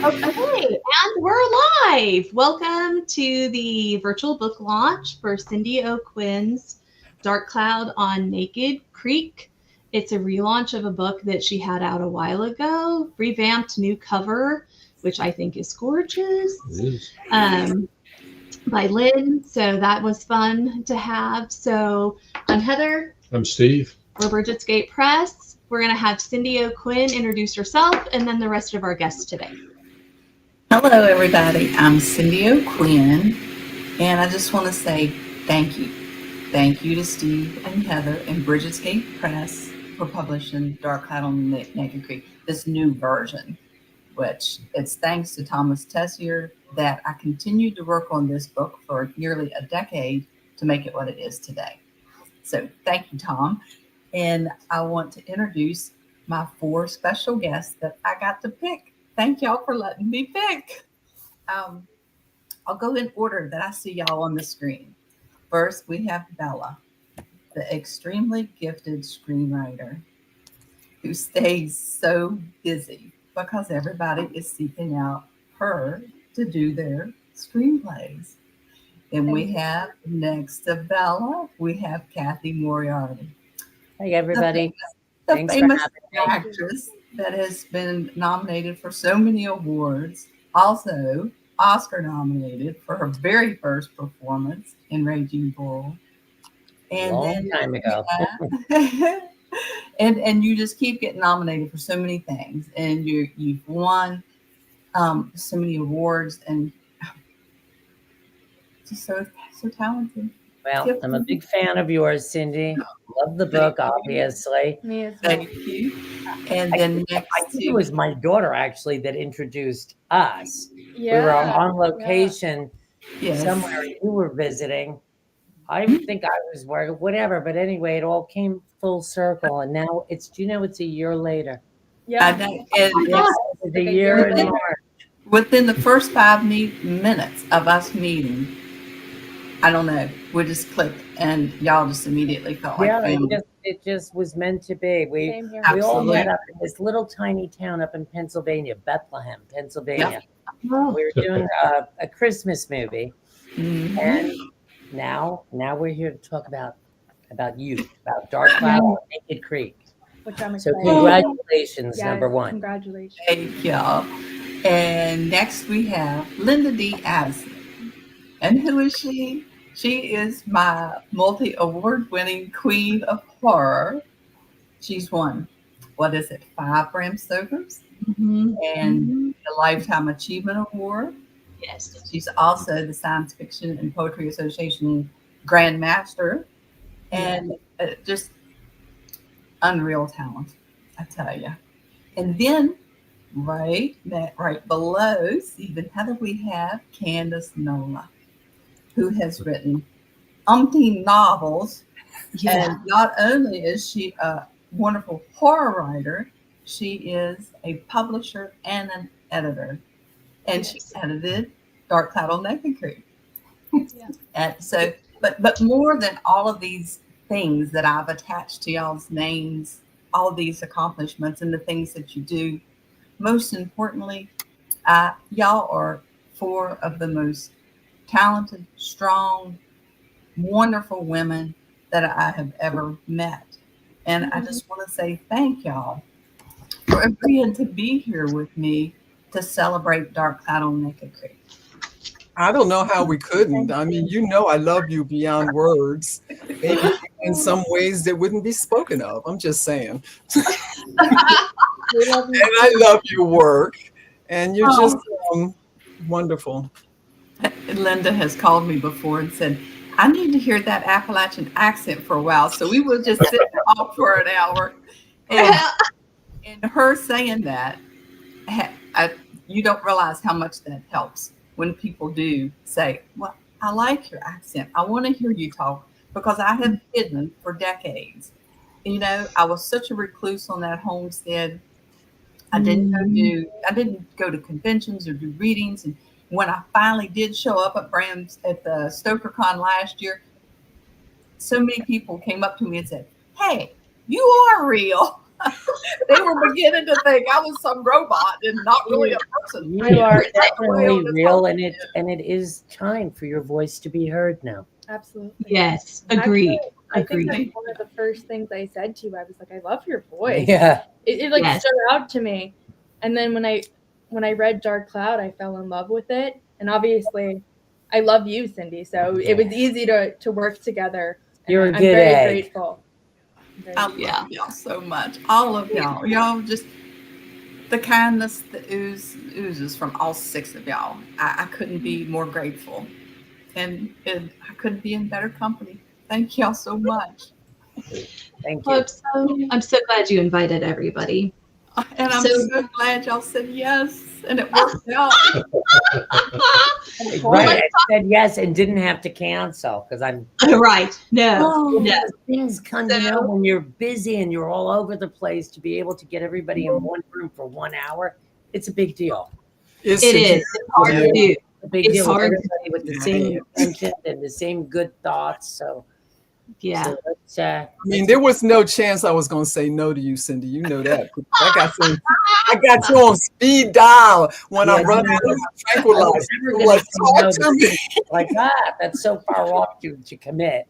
Okay, and we're live. Welcome to the virtual book launch for Cindy O'Quinn's Dark Cloud on Naked Creek. It's a relaunch of a book that she had out a while ago, revamped new cover, which I think is gorgeous, um, by Lynn. So that was fun to have. So I'm Heather. I'm Steve. We're Bridget's Gate Press. We're going to have Cindy O'Quinn introduce herself and then the rest of our guests today. Hello, everybody. I'm Cindy O'Quinn, and I just want to say thank you. Thank you to Steve and Heather and Bridget's Gate Press for publishing Dark Cloud on Naked Creek, this new version, which it's thanks to Thomas Tessier that I continued to work on this book for nearly a decade to make it what it is today. So thank you, Tom. And I want to introduce my 4 special guests that I got to pick. Thank y'all for letting me pick. I'll go in order that I see y'all on the screen. First, we have Bella, the extremely gifted screenwriter who stays so busy because everybody is seeking out her to do their screenplays. And we have next to Bella, we have Kathy Moriarty. Hey, everybody. The Thanks for famous having me. actress that has been nominated for so many awards, also Oscar nominated for her very first performance in Raging Bull. And Long time ago. yeah, and you just keep getting nominated for so many things, and you've won so many awards, and just so talented. Well, I'm a big fan of yours, Cindy. Love the book, obviously. Me as well. Thank you. And then I next think it was my daughter actually that introduced us. Yeah. We were on location yes. somewhere you were visiting. I think I was working, whatever. But anyway, it all came full circle, and now it's a year later. Yeah. I know, and It's a year and later. March. within the first 5 minutes of us meeting, I don't know, we just clicked, and y'all just immediately felt like Yeah, family. it just was meant to be. We Same here. we all Absolutely. met up in this little tiny town up in Pennsylvania, Bethlehem, Pennsylvania. Oh, We were doing a Christmas movie, Mhm. and now we're here to talk about you, about Dark Cloud on Naked Creek. Which I'm So excited. congratulations, Yes, number one. Congratulations. Thank y'all. And next we have Linda D. Addison. And who is she? She is my multi-award winning queen of horror. She's won, 5 Bram Stokers mhm. and Mhm. the Lifetime Achievement Award. Yes. She's also the Science Fiction and Poetry Association Grand Master, and just unreal talent, I tell you. And then right below Stephen Heather, we have Candace Nola, who has written umpteen novels. Yeah. And not only is she a wonderful horror writer, she is a publisher and an editor. And she Yes. edited Dark Cloud on Naked Creek. Yeah. And so, but more than all of these things that I've attached to y'all's names, all these accomplishments and the things that you do, most importantly, y'all are 4 of the most talented, strong, wonderful women that I have ever met. And I just want to say thank y'all for agreeing to be here with me to celebrate Dark Cloud on Naked Creek. I don't know how we couldn't. I mean, I love you beyond words. Maybe in some ways that wouldn't be spoken of. I'm just saying. We love you. And I love your work. And you're Oh. just wonderful. Linda has called me before and said, I need to hear that Appalachian accent for a while. So we will just sit and talk for an hour. And her saying that, you don't realize how much that helps when people do say, well, I like your accent. I want to hear you talk, because I have hidden for decades. I was such a recluse on that homestead. I didn't go to conventions or do readings. And when I finally did show up at the StokerCon last year, so many people came up to me and said, hey, you are real. They were beginning to think I was some robot and not really a person. You are That's the way definitely it is. real, and it is time for your voice to be heard now. Absolutely. Yes, agreed. Actually, I think Agreed. that's one of the first things I said to you. I was like, I love your voice. Yeah. It like Yes. stood out to me. And then when I read Dark Cloud, I fell in love with it. And obviously, I love you, Cindy. So it was easy to work together. And You're a I'm good very egg. grateful. I love Yeah. y'all so much. All of y'all. Y'all just the kindness that oozes from all 6 of y'all. I couldn't be more grateful. And I couldn't be in better company. Thank y'all so much. Thank Well, you. I'm so glad you invited everybody. And I'm So- so glad y'all said yes. And it worked out. Right. I said yes and didn't have to cancel because I'm Right. No. No. things come, when you're busy and you're all over the place, to be able to get everybody in one room for 1 hour, it's a big deal. It's It is. It's hard to do. It's a big It's deal with hard. everybody with the same intention and the same good thoughts. So, Yeah. so let's, I mean, there was no chance I was going to say no to you, Cindy. You know that. I got you on speed dial when Yeah, I'm running you know, tranquilizer. never Like, gonna say no talk to me. like, that's so far off to commit.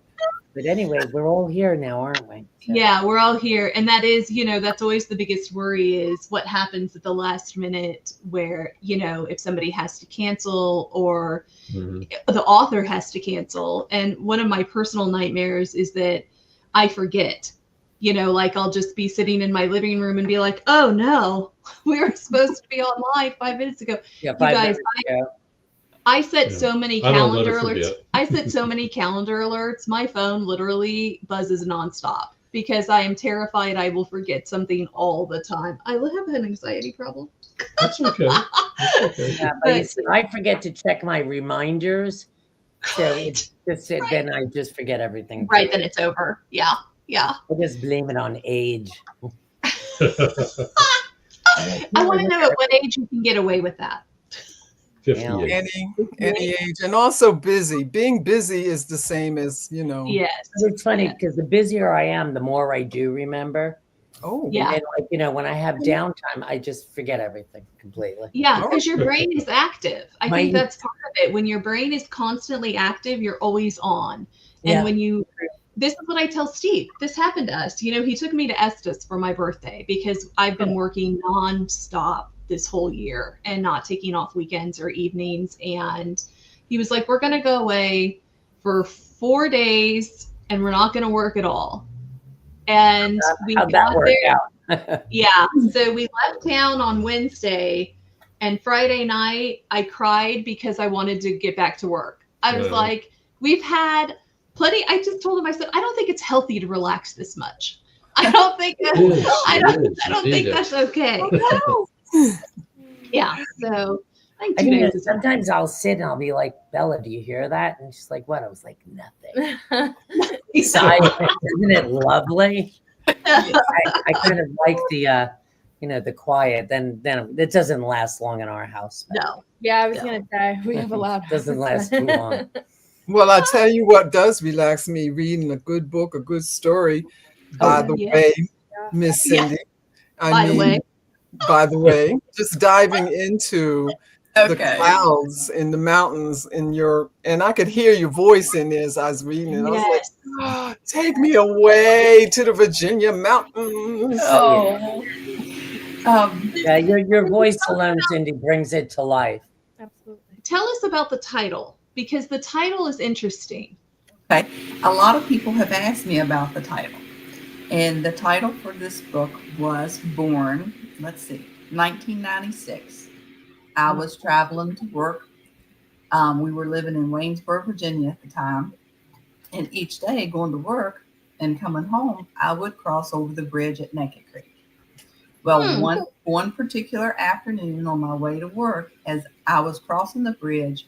But anyway, we're all here now, aren't we? So- Yeah, we're all here. And that is, that's always the biggest worry, is what happens at the last minute where, if somebody has to cancel or the author has to cancel. And one of my personal nightmares is that I forget, like I'll just be sitting in my living room and be like, oh no, we were supposed to be on live 5 minutes ago. Yeah, You 5 guys, minutes ago. I set Yeah. so many I don't let calendar her alerts. forget. I set so many calendar alerts. My phone literally buzzes nonstop because I am terrified I will forget something all the time. I have an anxiety problem. That's okay. That's okay. Yeah, but you see, I forget to check my reminders. So it's just then I just forget everything. Right, then it's over. Yeah, yeah. I just blame it on age. I want to know at what age you can get away with that. 58. Any age, and also busy. Being busy is the same as Yes. It's funny because the busier I am, the more I do remember. Oh, Yeah. And then, when I have downtime, I just forget everything completely. Yeah, because your brain is active. I My- think that's part of it. When your brain is constantly active, you're always on. And Yeah. when this is what I tell Steve. This happened to us. He took me to Estes for my birthday because I've been working nonstop this whole year and not taking off weekends or evenings. And he was like, we're going to go away for 4 days and we're not going to work at all. And we How'd got that work there. out? Yeah. So we left town on Wednesday, and Friday night I cried because I wanted to get back to work. I was Yeah. like, we've had plenty. I just told him, I said, I don't think it's healthy to relax this much. I don't think It is. I don't It think is. that's okay. Yeah. So I think I 2 mean, days is sometimes I'll sit and I'll be like, Bella, do you hear that? And she's like, what? I was like, nothing. Isn't it lovely? I kind of like the quiet. Then it doesn't last long in our house. But no. Yeah, I was Yeah. gonna say we have a loud house. Doesn't last too long. well, I tell you what does relax me: reading a good book, a good story. By the yeah. way, Miss Cindy. By the way. just diving into the Okay. clouds in the mountains and I could hear your voice in there as I was reading it. I was like, Yes. "Oh, take me away to the Virginia mountains." Oh. Yeah, your voice alone, Cindy, brings it to life. Absolutely. Tell us about the title, because the title is interesting. Okay. A lot of people have asked me about the title. And the title for this book was Born, 1996. I was traveling to work. We were living in Waynesboro, Virginia at the time. And each day going to work and coming home, I would cross over the bridge at Naked Creek. Well, one particular afternoon on my way to work, as I was crossing the bridge,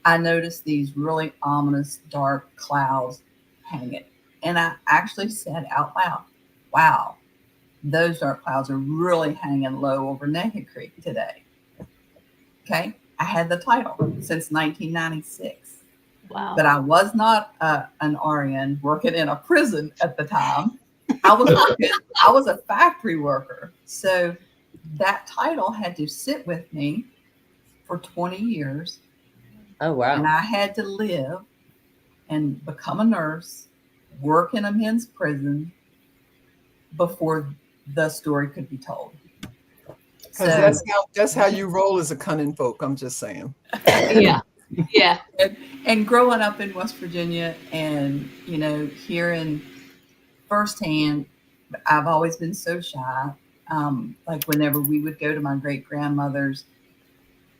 I noticed these really ominous dark clouds hanging. And I actually said out loud, wow, those dark clouds are really hanging low over Naked Creek today. Okay. I had the title since 1996, Wow. but I was not an RN working in a prison at the time. I was a factory worker. So that title had to sit with me for 20 years. Oh, wow. And I had to live and become a nurse, work in a men's prison before the story could be told. Because that's how you roll as a cunning folk. I'm just saying. Yeah. Yeah. And growing up in West Virginia and, hearing firsthand, I've always been so shy. Like whenever we would go to my great grandmother's,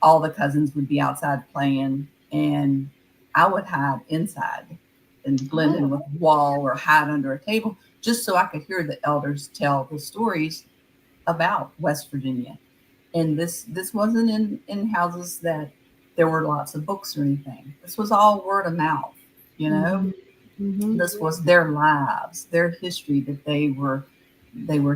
all the cousins would be outside playing and I would hide inside and blend in with a wall or hide under a table just so I could hear the elders tell the stories about West Virginia. And this wasn't in houses that there were lots of books or anything. This was all word of mouth, Mm-hmm. This was their lives, their history that they were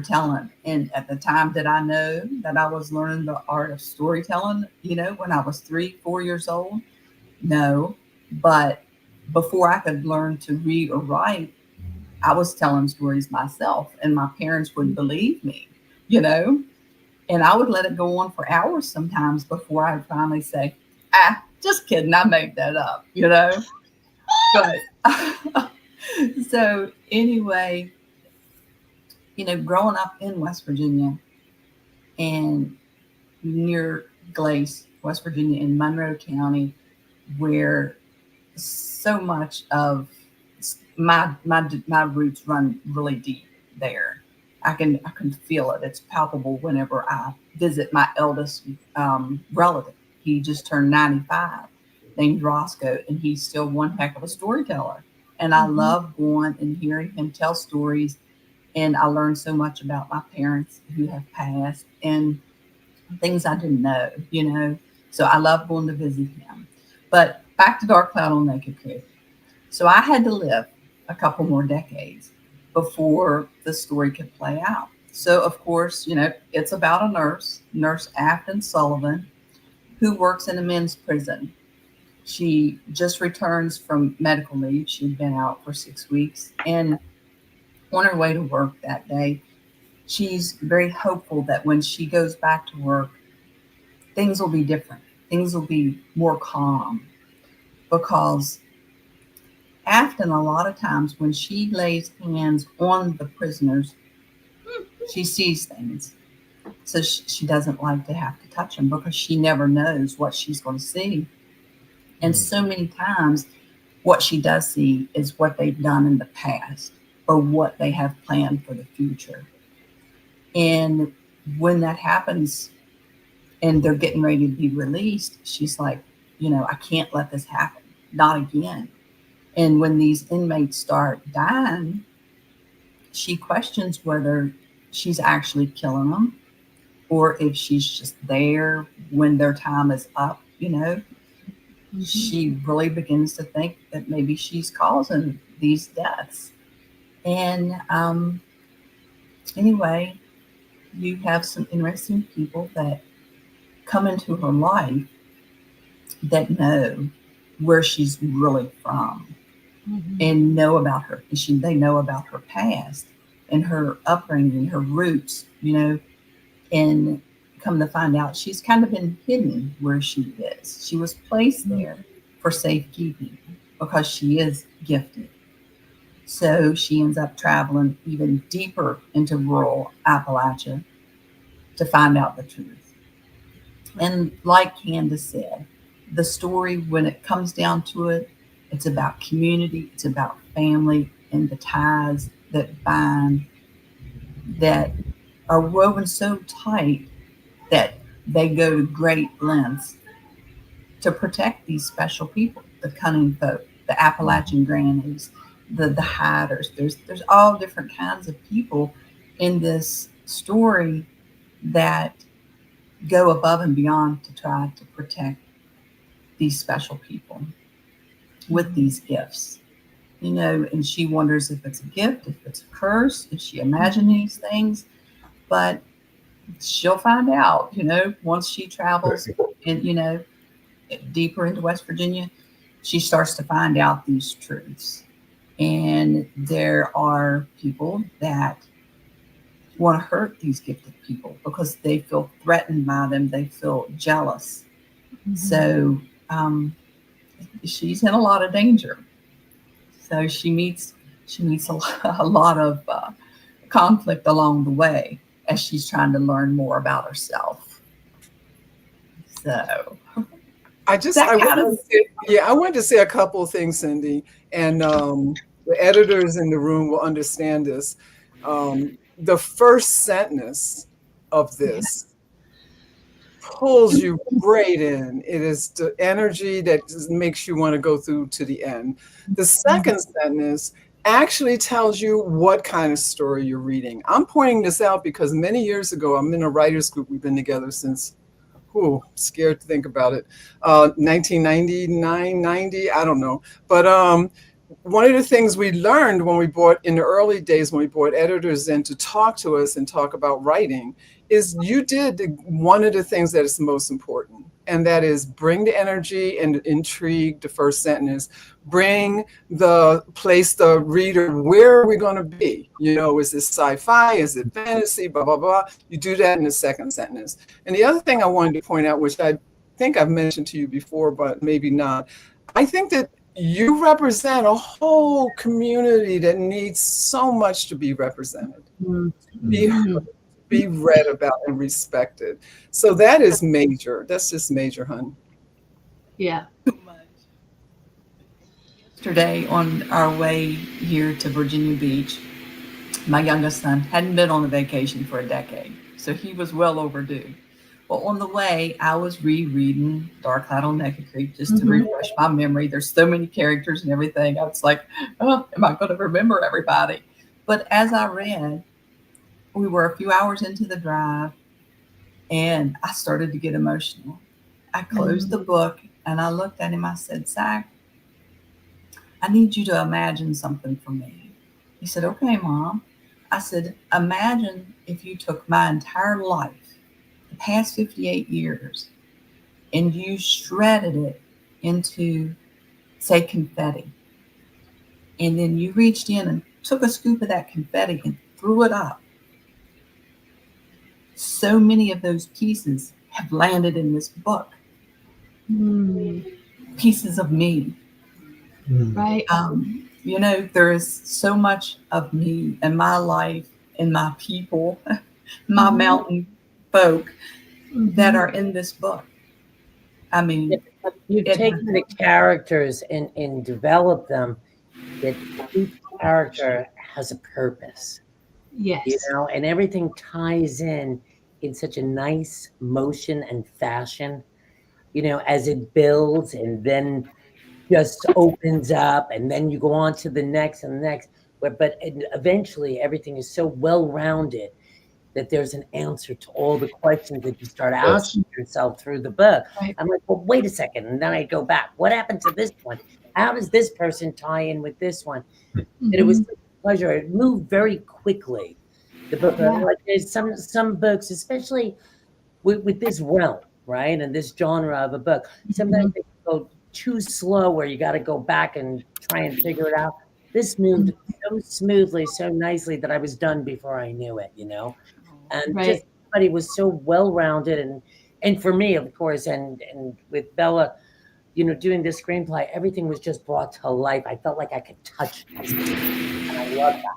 telling. And at the time, did I know that I was learning the art of storytelling, when I was 3-4 years old? No. But before I could learn to read or write, I was telling stories myself and my parents wouldn't believe me, and I would let it go on for hours sometimes before I'd finally say, just kidding, I made that up, But so anyway, growing up in West Virginia and near Glace, West Virginia, in Monroe County, where so much of my roots run really deep there. I can feel it. It's palpable whenever I visit my eldest relative. He just turned 95, named Roscoe, and he's still one heck of a storyteller. And I love going and hearing him tell stories. And I learned so much about my parents who have passed and things I didn't know, So I love going to visit him. But back to Dark Cloud on Naked Creek. So I had to live a couple more decades before the story could play out. So, of course, it's about a Nurse Afton Sullivan, who works in a men's prison. She just returns from medical leave. She'd been out for 6 weeks. And on her way to work that day, she's very hopeful that when she goes back to work, things will be different. Things will be more calm. Because Afton, a lot of times when she lays hands on the prisoners, she sees things. So she doesn't like to have to touch them because she never knows what she's going to see. And so many times what she does see is what they've done in the past or what they have planned for the future. And when that happens and they're getting ready to be released, she's like, I can't let this happen. Not again. And when these inmates start dying, she questions whether she's actually killing them or if she's just there when their time is up, She really begins to think that maybe she's causing these deaths. And anyway, you have some interesting people that come into her life that know where she's really from. And know about her. They know about her past and her upbringing, her roots, and come to find out she's kind of been hidden where she is. She was placed there for safekeeping because she is gifted. So she ends up traveling even deeper into rural Appalachia to find out the truth. And like Candace said, the story, when it comes down to it, it's about community, it's about family and the ties that bind, that are woven so tight that they go to great lengths to protect these special people, the cunning folk, the Appalachian grannies, the hiders. There's all different kinds of people in this story that go above and beyond to try to protect these special people with these gifts, and she wonders if it's a gift, if it's a curse, if she imagined these things, but she'll find out, once she travels and, deeper into West Virginia, she starts to find out these truths. And there are people that want to hurt these gifted people because they feel threatened by them. They feel jealous. So she's in a lot of danger. So she meets a lot of conflict along the way as she's trying to learn more about herself. So I wanted to say a couple of things, Cindy, and the editors in the room will understand this. The first sentence of this pulls you right in. It is the energy that makes you want to go through to the end. The second sentence actually tells you what kind of story you're reading. I'm pointing this out because many years ago, I'm in a writers group. We've been together since, scared to think about it, 1999, 90, I don't know. But one of the things we learned when we brought, in the early days, when we brought editors in to talk to us and talk about writing, is you did one of the things that is most important, and that is bring the energy and the intrigue. The first sentence, bring place the reader, where are we going to be? You know, is this sci-fi? Is it fantasy? Blah, blah, blah. You do that in the second sentence. And the other thing I wanted to point out, which I think I've mentioned to you before, but maybe not, I think that you represent a whole community that needs so much to be represented, be read about and respected. So that is major. That's just major, hun. Yeah. Yesterday on our way here to Virginia Beach, my youngest son hadn't been on a vacation for a decade, so he was well overdue. Well, on the way, I was rereading Dark Cloud on Naked Creek just to refresh my memory. There's so many characters and everything. I was like, oh, am I going to remember everybody? But as I read, we were a few hours into the drive, and I started to get emotional. I closed the book, and I looked at him. I said, Zach, I need you to imagine something for me. He said, okay, Mom. I said, imagine if you took my entire life, the past 58 years, and you shredded it into, say, confetti. And then you reached in and took a scoop of that confetti and threw it up. So many of those pieces have landed in this book. Pieces of me. Right. You know, there is so much of me and my life and my people, my mountain folk that are in this book. I mean, you've taken the characters and developed them, that each character has a purpose. Yes. You know, and everything ties in such a nice motion and fashion, you know, as it builds and then just opens up, and then you go on to the next and the next. But eventually everything is so well-rounded that there's an answer to all the questions that you start asking yourself through the book. Right. I'm like, well, wait a second. And then I go back. What happened to this one? How does this person tie in with this one? And it was such a pleasure. It moved very quickly. The book, like there's some books, especially with this realm, right? And this genre of a book, sometimes they go too slow where you got to go back and try and figure it out. This moved so smoothly, so nicely that I was done before I knew it, you know? And just everybody was so well-rounded. And for me, of course, and with Bella, you know, doing this screenplay, everything was just brought to life. I felt like I could touch this. And I love that.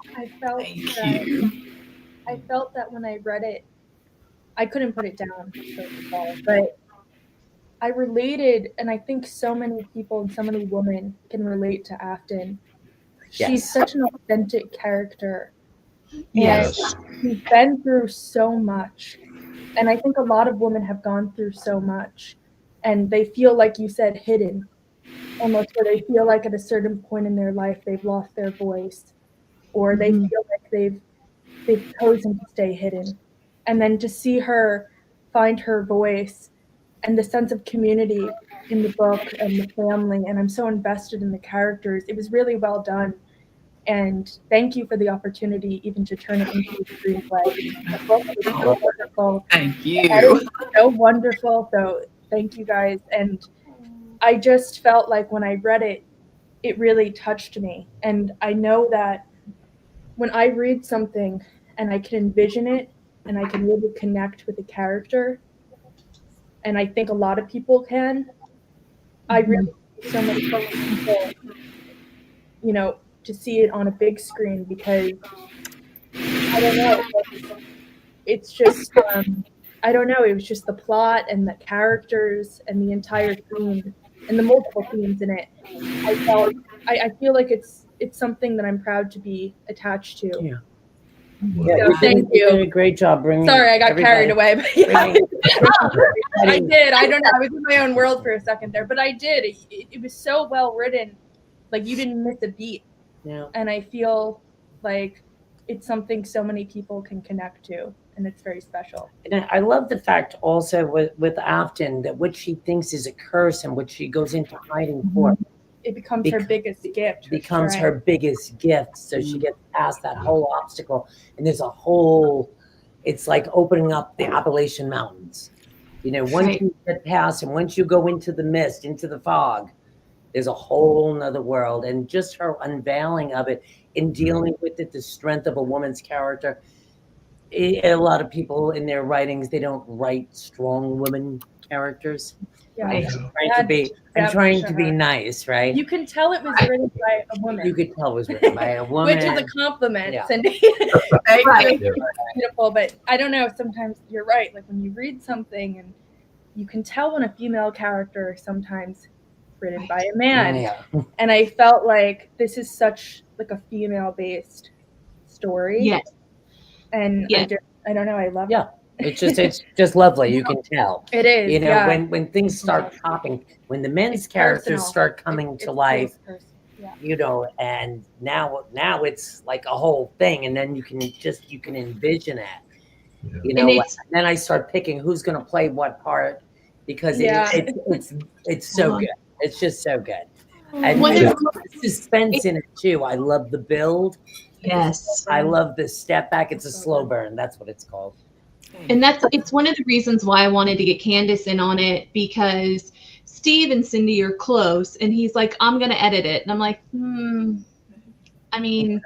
I felt that when I read it, I couldn't put it down, first of all, but I related, and I think so many people and so many women can relate to Afton. She's such an authentic character. Yes. And she's been through so much. And I think a lot of women have gone through so much. And they feel, like you said, hidden. Almost where they feel like at a certain point in their life they've lost their voice. Or they feel like they've chosen to stay hidden. And then to see her find her voice and the sense of community in the book and the family, and I'm so invested in the characters. It was really well done. And thank you for the opportunity even to turn it into a screenplay. The book was so wonderful. Thank you. It was so wonderful. So thank you guys. And I just felt like when I read it, it really touched me. And I know that when I read something and I can envision it and I can really connect with the character, and I think a lot of people can, I really think so many people, you know, to see it on a big screen, because I don't know, it's just I don't know, it was just the plot and the characters and the entire theme and the multiple themes in it. I feel like it's something that I'm proud to be attached to. Yeah. Wow. Yeah, Thank you did you. a great job bringing. Sorry, I got everybody- carried away, but yeah, bringing I did. I don't know. I was in my own world for a second there, but I did. It was so well written, like you didn't miss a beat, Yeah. and I feel like it's something so many people can connect to, and it's very special. And I love the fact also with Afton that what she thinks is a curse and what she goes into hiding for It becomes her biggest gift. becomes right? her biggest gift. So she gets past that whole obstacle, and there's a whole. It's like opening up the Appalachian Mountains. You know, once Right. you get past and once you go into the mist, into the fog, there's a whole nother world. And just her unveiling of it in dealing with it, the strength of a woman's character. A lot of people in their writings, they don't write strong women characters. Yeah. Right. I'm trying to be nice, right? You can tell it was written by a woman. You could tell it was written by a woman. Which is a compliment, Yeah. Cindy. Right. Yeah. Beautiful, but I don't know. Sometimes you're right. Like when you read something, and you can tell when a female character is sometimes written by a man. Yeah. And I felt like this is such like a female-based story. Yes. And Yeah. I don't know. I love Yeah. It's just lovely. You can tell. it. It is. You know, yeah. when things start popping, when the men's It's characters personal. start coming to It's life, personal. Yeah. you know, and now it's like a whole thing, and then you can envision it. Yeah. You And know, it's- then I start picking who's going to play what part because Yeah. it's so good. It's just so good. And One there's of the- suspense in it too. I love the build. Yes. I love the step back. It's a slow burn. That's what it's called. And it's one of the reasons why I wanted to get Candace in on it, because Steve and Cindy are close, and he's like, I'm gonna edit it. And I'm like, I mean,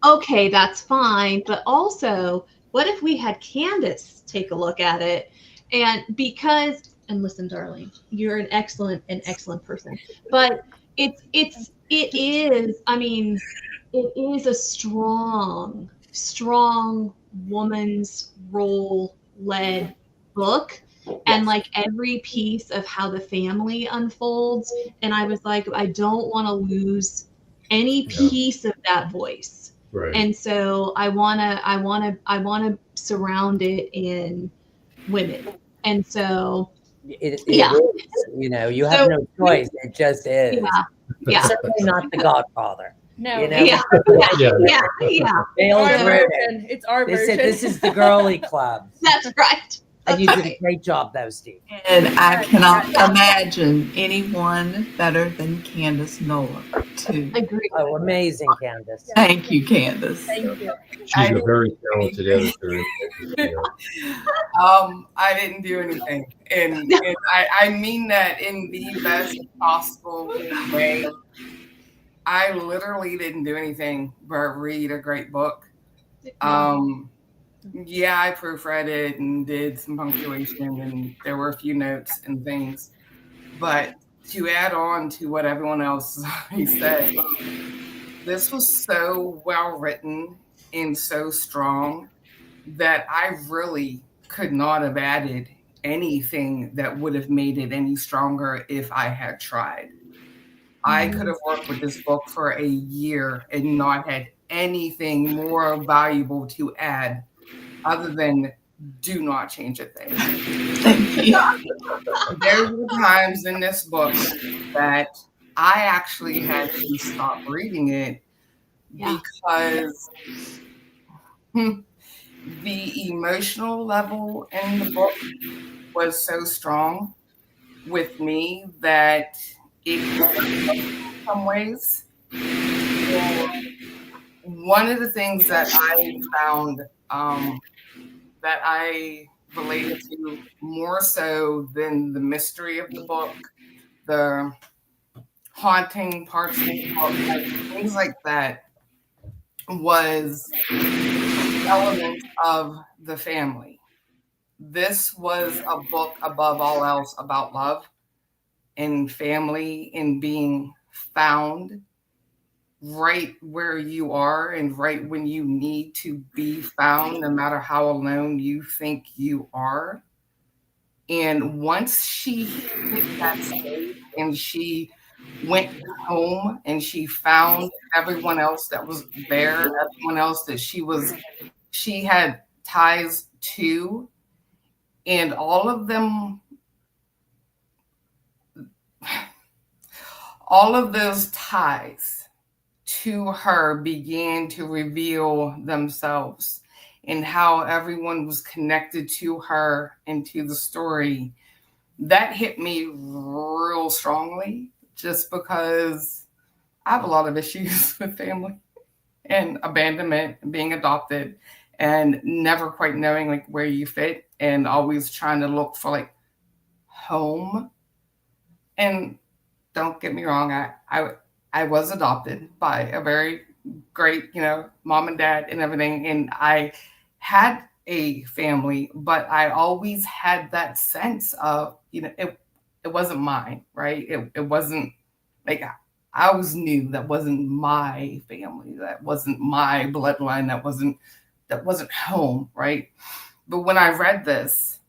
okay, that's fine. But also, what if we had Candace take a look at it? And and listen, darling, you're an excellent person. But it is, I mean, it is a strong woman's role led book. And like every piece of how the family unfolds, and I was like, I don't want to lose any piece of that voice. Right. And so I wanna surround it in women. And so It Yeah. is, you know, you have no choice. It just is. yeah. Certainly not The Godfather. No. You know? Yeah. Yeah. Dale's Our written. version. It's our They version. said this is the girly club. That's right. And you That's did a right. great job, though, Steve. And I cannot imagine anyone better than Candace Nolan, too. Agree. Oh, amazing, Candace. Thank you, Candace. Thank you. She's a very talented editor. Yeah. I didn't do anything, and I mean that in the best possible way. I literally didn't do anything but read a great book. Yeah, I proofread it and did some punctuation, and there were a few notes and things. But to add on to what everyone else said, this was so well written and so strong that I really could not have added anything that would have made it any stronger if I had tried. I could have worked with this book for a year and not had anything more valuable to add other than do not change a thing. Thank you. There were times in this book that I actually had to stop reading it because the emotional level in the book was so strong with me that it in some ways. One of the things that I found that I related to more so than the mystery of the book, the haunting parts of the book, like things like that, was elements of the family. This was a book above all else about love and family and being found right where you are and right when you need to be found, no matter how alone you think you are. And once she hit that stage and she went home and she found everyone else that was there, everyone else that she had ties to, and all of those ties to her began to reveal themselves, and how everyone was connected to her and to the story. That hit me real strongly, just because I have a lot of issues with family and abandonment and being adopted and never quite knowing like where you fit and always trying to look for like home. And don't get me wrong, I was adopted by a very great, mom and dad and everything. And I had a family, but I always had that sense of, it wasn't mine, right? It wasn't like, I always knew that wasn't my family. That wasn't my bloodline. That wasn't home, right? But when I read this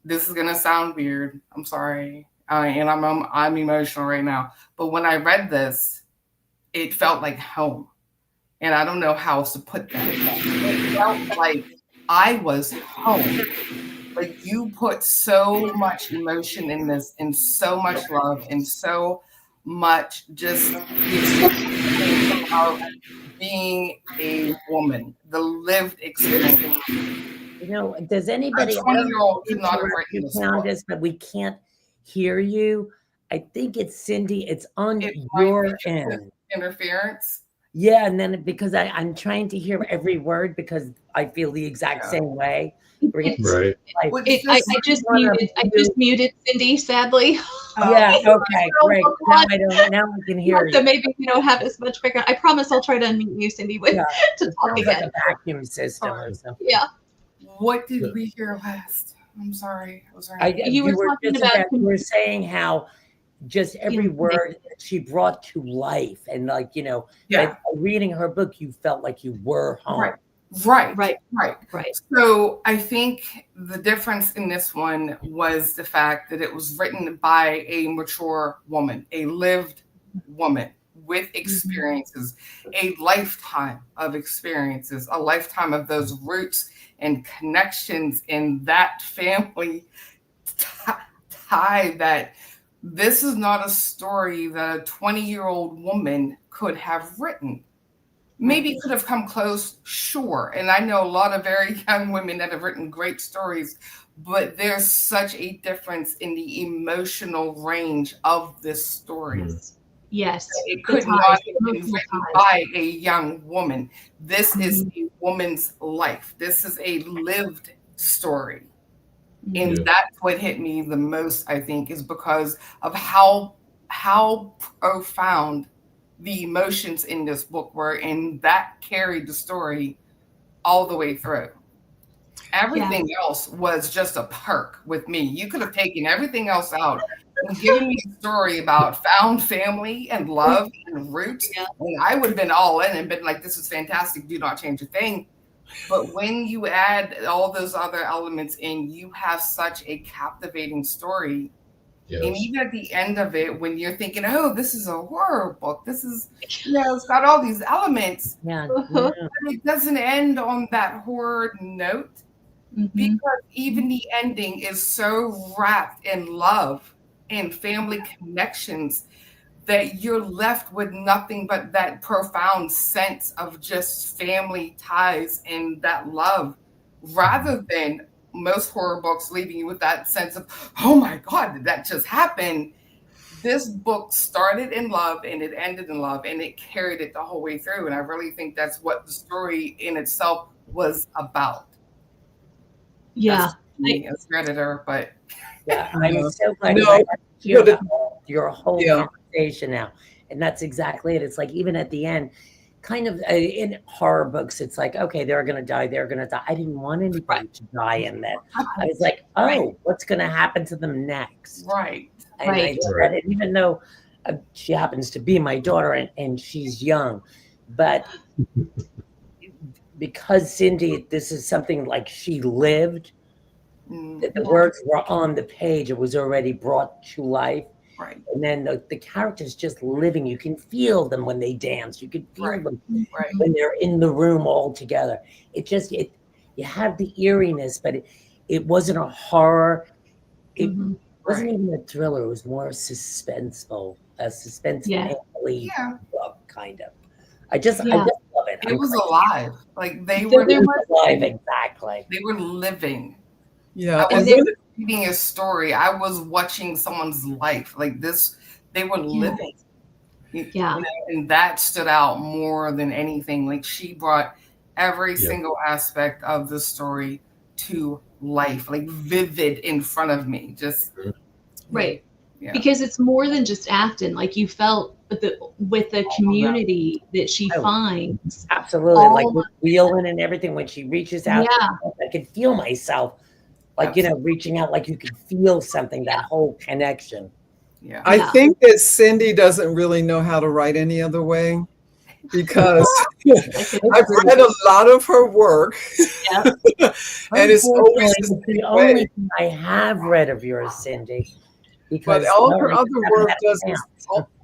is going to sound weird. I'm sorry. And I'm emotional right now. But when I read this, it felt like home. And I don't know how else to put that. It felt like I was home. Like you put so much emotion in this and so much love and so much just of being a woman, the lived experience. Does anybody A 20-year-old could not have written this book. us, but we can't hear you? I think it's Cindy. It's on It your might be end. Interference. Yeah, and then because I'm trying to hear every word because I feel the exact same way. Right. I just muted Cindy, sadly. Yeah. Okay. Great. Now I can hear you. So maybe we don't have as much background. I promise I'll try to unmute you, Cindy, to talk Sounds like again. a vacuum system or something. Yeah. What did we hear last? I'm sorry. You were talking just about- you were saying how just every word that she brought to life, and that reading her book, you felt like you were home. Right. So I think the difference in this one was the fact that it was written by a mature woman, a lived woman with experiences, a lifetime of experiences, a lifetime of those roots and connections in that family tie. That this is not a story that a 20-year-old woman could have written. Maybe could have come close, sure. And I know a lot of very young women that have written great stories, but there's such a difference in the emotional range of this story. Yes. It could not have been written by a young woman. This is a woman's life. This is a lived story. And that's what hit me the most, I think, is because of how profound the emotions in this book were, and that carried the story all the way through. Everything else was just a perk with me. You could have taken everything else out and given me a story about found family and love and roots, and I would have been all in and been like, this is fantastic, do not change a thing. But when you add all those other elements in, you have such a captivating story. Yes. And even at the end of it, when you're thinking, oh, this is a horror book, this is, it's got all these elements, but it doesn't end on that horror note, because even the ending is so wrapped in love and family connections that you're left with nothing but that profound sense of just family ties and that love, rather than most horror books leaving you with that sense of, oh my God, did that just happen? This book started in love and it ended in love, and it carried it the whole way through. And I really think that's what the story in itself was about. Yeah. Me as an editor, but I'm so glad your whole conversation now. And that's exactly it. It's like, even at the end, kind of in horror books, it's like, okay, they're going to die. They're going to die. I didn't want anybody to die in that. I was like, oh, Right. what's going to happen to them next? Right. And Right. I read it, even though she happens to be my daughter and she's young, but because Cindy, this is something like she lived, Mm, the words were on the page. It was already brought to life. right. And then the characters just living. You can feel them when they dance. You can feel Right. them Right. when they're in the room all together. You have the eeriness, but it wasn't a horror. It Mhm. wasn't Right. even a thriller. It was more suspenseful, a Yeah. Yeah. book, kind of. I just Yeah. love it. It I'm was crazy. alive. Like they So were there was- alive, exactly. they were living. Yeah. I And was then, reading a story. I was watching someone's life. Like this, they were living. Yeah. And that stood out more than anything. Like she brought every Yeah. single aspect of the story to life, like vivid in front of me. Just Right. yeah. Because it's more than just Afton. Like you felt with the community that she Oh. finds. Absolutely. All Like of with wheeling and everything, when she reaches out, Yeah. I could feel myself, like, reaching out, like you could feel something, that whole connection. Yeah. I Yeah. think that Cindy doesn't really know how to write any other way, because I've read a lot of her work, Yep. and it's always Unfortunately, the it's the same only way. thing I have read of yours, Cindy. Because But all her I other haven't work had a does chance.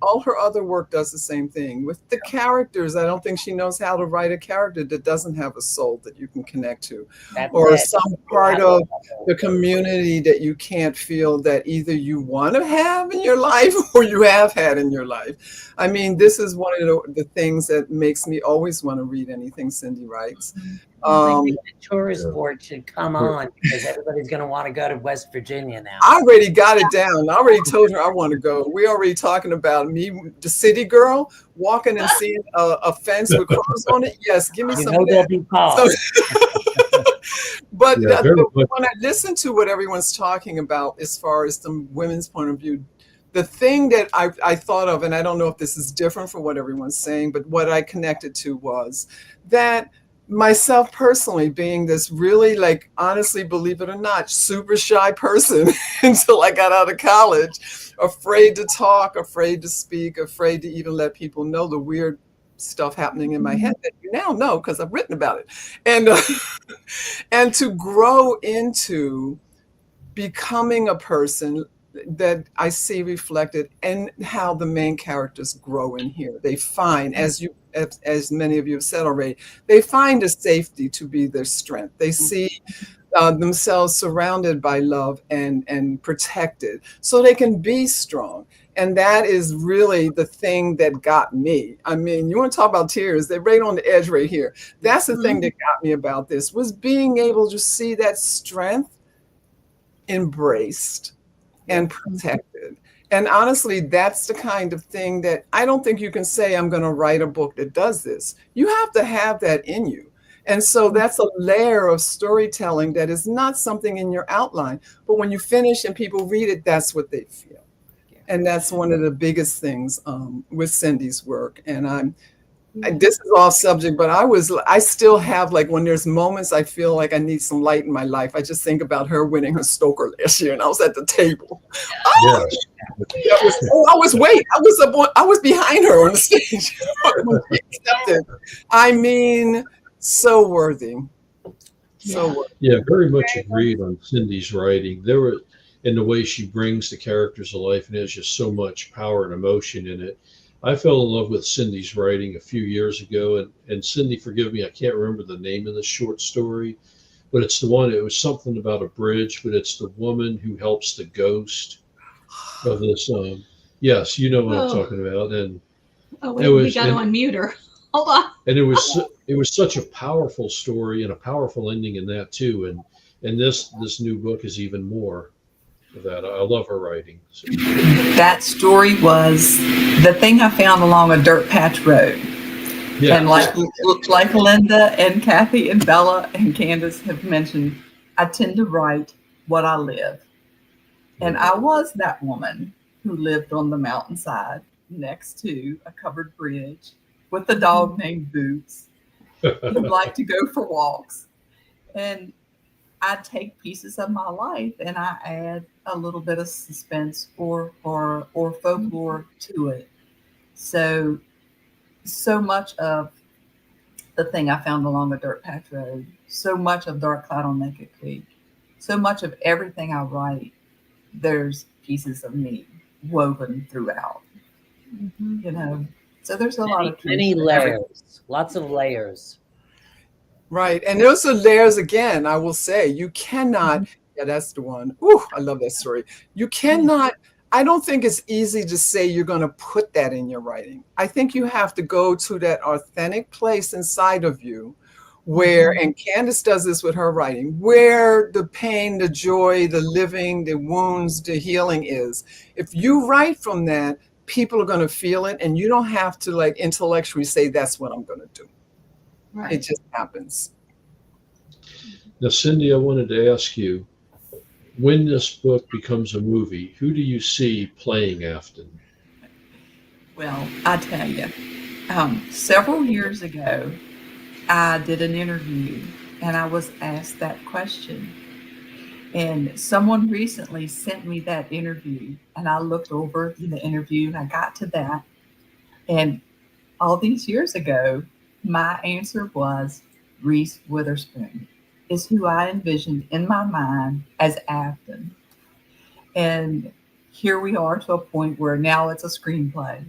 all her other work does the same thing with the characters. I don't think she knows how to write a character that doesn't have a soul that you can connect to, That's or it. some part of the community that you can't feel that either you want to have in your life or you have had in your life. I mean, this is one of the things that makes me always want to read anything Cindy writes. I think the tourist Yeah. board should come on, because everybody's going to want to go to West Virginia now. I already got it down. I already told her I want to go. We're already talking about me, the city girl, walking and seeing a fence with crows on it. Yes, give me You some know of they'll that. be called. But Yeah, very much. when I listen to what everyone's talking about as far as the women's point of view, the thing that I thought of, and I don't know if this is different from what everyone's saying, but what I connected to was that myself personally, being this really, like, honestly, believe it or not, super shy person until I got out of college, afraid to talk, afraid to speak, afraid to even let people know the weird stuff happening in my head that you now know because I've written about it. And and to grow into becoming a person that I see reflected in how the main characters grow in here. They find, as many of you have said already, they find a safety to be their strength. They see themselves surrounded by love and protected, so they can be strong. And that is really the thing that got me. I mean, you want to talk about tears? They're right on the edge right here. That's the thing that got me about this, was being able to see that strength embraced and protected. And honestly, that's the kind of thing that I don't think you can say, I'm going to write a book that does this. You have to have that in you. And so that's a layer of storytelling that is not something in your outline, but when you finish and people read it, that's what they feel. And that's one of the biggest things with Cindy's work. And this is off subject, but I still have, like, when there's moments I feel like I need some light in my life, I just think about her winning her Stoker last year, and I was at the table. Oh, Yes. I was behind her on the stage. When she accepted. I mean, so worthy. So worthy. Yeah, very much agreed on Cindy's writing. There were, in the way she brings the characters to life, and there's just so much power and emotion in it. I fell in love with Cindy's writing a few years ago, and Cindy, forgive me, I can't remember the name of the short story, but it's the one, it was something about a bridge, but it's the woman who helps the ghost of this. Yes, you know what I'm talking about. And Oh, wait, we got to unmute her. Hold on. and it was such a powerful story and a powerful ending in that too. And this new book is even more of that. I love her writing. So. That story was the thing I found along a dirt patch road. Yeah. And like Linda and Kathy and Bella and Candace have mentioned, I tend to write what I live. And I was that woman who lived on the mountainside next to a covered bridge with a dog named Boots who liked to go for walks. And I take pieces of my life and I add a little bit of suspense or folklore to it. So much of the thing I found along a dirt patch road, so much of Dark Cloud on Naked Creek, so much of everything I write, there's pieces of me woven throughout, you know. So there's a lot of many truth. layers, lots of layers. Right. And those are layers again, I will say. You cannot, yeah, that's the one. Ooh, I love that story. You cannot, I don't think it's easy to say you're going to put that in your writing. I think you have to go to that authentic place inside of you where, and Candace does this with her writing, where the pain, the joy, the living, the wounds, the healing is. If you write from that, people are going to feel it, and you don't have to like intellectually say, that's what I'm going to do. Right. It just happens. Now, Cindy, I wanted to ask you, when this book becomes a movie, who do you see playing Afton? Well, I tell you, several years ago, I did an interview and I was asked that question. And someone recently sent me that interview and I looked over the interview and I got to that. And all these years ago, my answer was Reese Witherspoon is who I envisioned in my mind as Afton. And here we are to a point where now it's a screenplay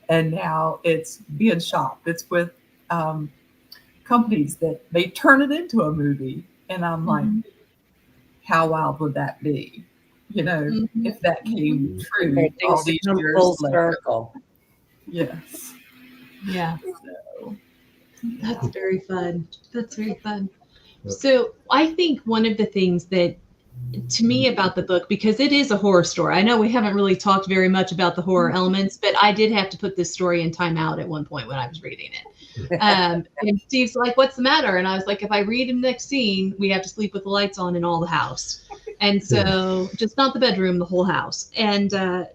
and now it's being shot. It's with companies that may turn it into a movie. And I'm like, how wild would that be? You know, if that came true all these years Full later. circle. Yes. Yeah. So, That's very fun. That's very fun. So I think one of the things that, to me, about the book, because it is a horror story. I know we haven't really talked very much about the horror elements, but I did have to put this story in timeout at one point when I was reading it. And Steve's like, what's the matter? And I was like, if I read in the next scene, we have to sleep with the lights on in all the house. And so just not the bedroom, the whole house. And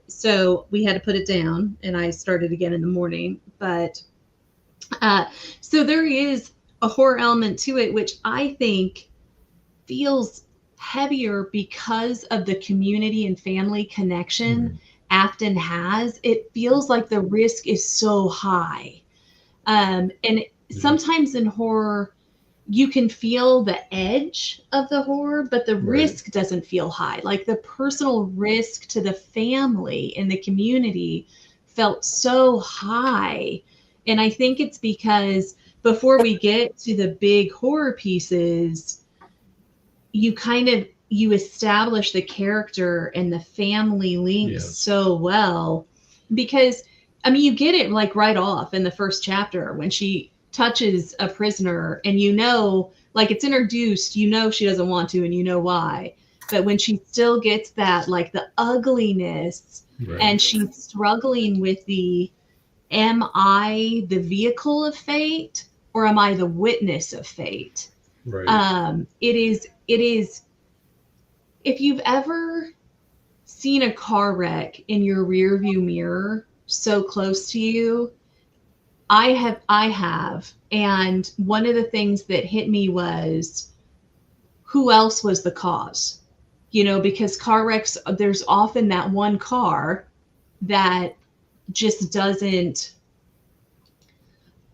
so we had to put it down and I started again in the morning. But so there is a horror element to it, which I think feels heavier because of the community and family connection Afton has. It feels like the risk is so high. And sometimes in horror, you can feel the edge of the horror, but the risk doesn't feel high. Like the personal risk to the family and the community felt so high. And I think it's because before we get to the big horror pieces, you establish the character and the family links so well, because I mean, you get it like right off in the first chapter when she touches a prisoner and like it's introduced, she doesn't want to and you know why. But when she still gets that, like the ugliness and she's struggling with am I the vehicle of fate or am I the witness of fate? Right. It is, if you've ever seen a car wreck in your rear view mirror so close to you, I have. And one of the things that hit me was who else was the cause? You know, because car wrecks, there's often that one car that just that